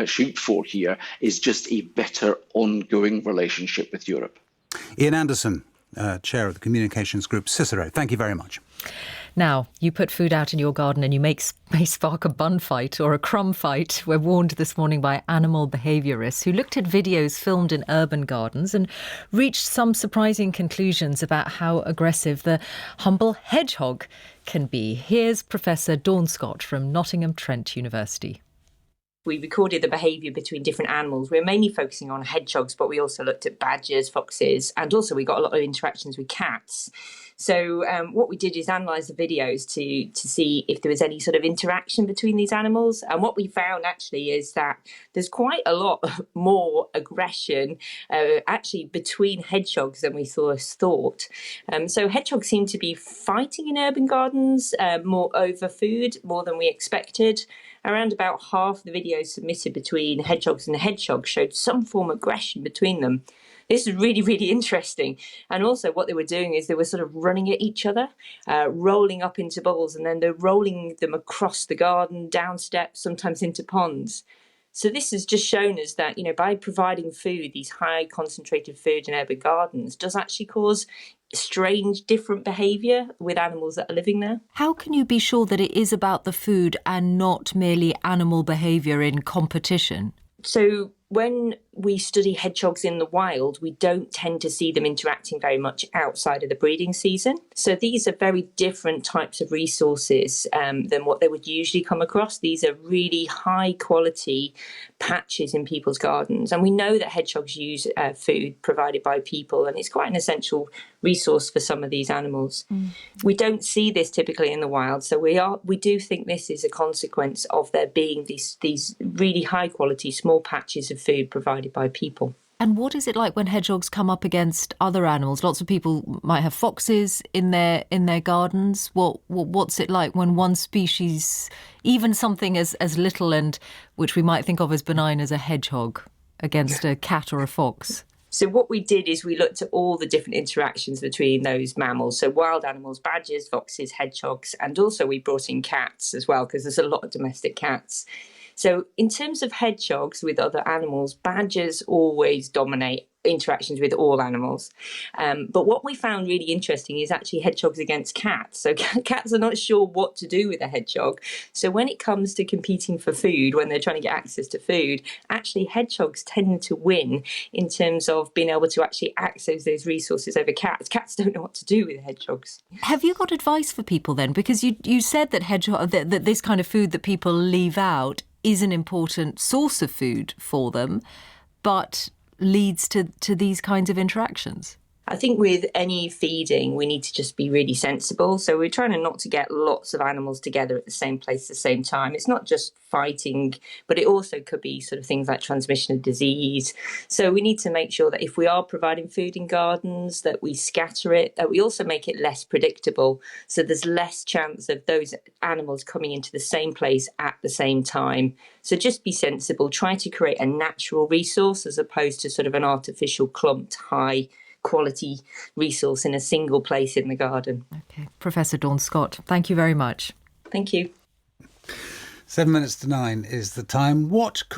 shoot for here is just a better ongoing relationship with Europe. Ian Anderson, Chair of the Communications Group Cicero, thank you very much. Now, you put food out in your garden and you may spark a bun fight or a crumb fight. We're warned this morning by animal behaviourists who looked at videos filmed in urban gardens and reached some surprising conclusions about how aggressive the humble hedgehog can be. Here's Professor Dawn Scott from Nottingham Trent University. We recorded the behaviour between different animals. We're mainly focusing on hedgehogs, but we also looked at badgers, foxes, and also we got a lot of interactions with cats. So what we did is analyse the videos to see if there was any sort of interaction between these animals. And what we found actually is that there's quite a lot more aggression actually between hedgehogs than we first thought. So hedgehogs seem to be fighting in urban gardens more over food, more than we expected. Around about half the videos submitted between hedgehogs and hedgehogs showed some form of aggression between them. This is really, really interesting. And also what they were doing is they were sort of running at each other, rolling up into bubbles, and then they're rolling them across the garden, down steps, sometimes into ponds. So this has just shown us that, by providing food, these high concentrated food in urban gardens does actually cause strange, different behaviour with animals that are living there. How can you be sure that it is about the food and not merely animal behaviour in competition? So when we study hedgehogs in the wild, we don't tend to see them interacting very much outside of the breeding season. So these are very different types of resources than what they would usually come across. These are really high quality patches in people's gardens. And we know that hedgehogs use food provided by people, and it's quite an essential resource for some of these animals. We don't see this typically in the wild. So we do think this is a consequence of there being these really high quality small patches of food provided by people. And what is it like when hedgehogs come up against other animals? Lots of people might have foxes in their gardens. What's it like when one species, even something as little and which we might think of as benign as a hedgehog, against a cat or a fox? So what we did is we looked at all the different interactions between those mammals. So wild animals, badgers, foxes, hedgehogs, and also we brought in cats as well, because there's a lot of domestic cats. So in terms of hedgehogs with other animals, badgers always dominate interactions with all animals. But what we found really interesting is actually hedgehogs against cats. So cats are not sure what to do with a hedgehog. So when it comes to competing for food, when they're trying to get access to food, actually hedgehogs tend to win in terms of being able to actually access those resources over cats. Cats don't know what to do with hedgehogs. Have you got advice for people then? Because you said that that this kind of food that people leave out is an important source of food for them, but leads to these kinds of interactions. I think with any feeding, we need to just be really sensible. So we're trying not to get lots of animals together at the same place at the same time. It's not just fighting, but it also could be sort of things like transmission of disease. So we need to make sure that if we are providing food in gardens, that we scatter it, that we also make it less predictable. So there's less chance of those animals coming into the same place at the same time. So just be sensible. Try to create a natural resource as opposed to sort of an artificial clumped high quality resource in a single place in the garden. Okay. Professor Dawn Scott, thank you very much. Thank you. 7 minutes to 9 is the time. What could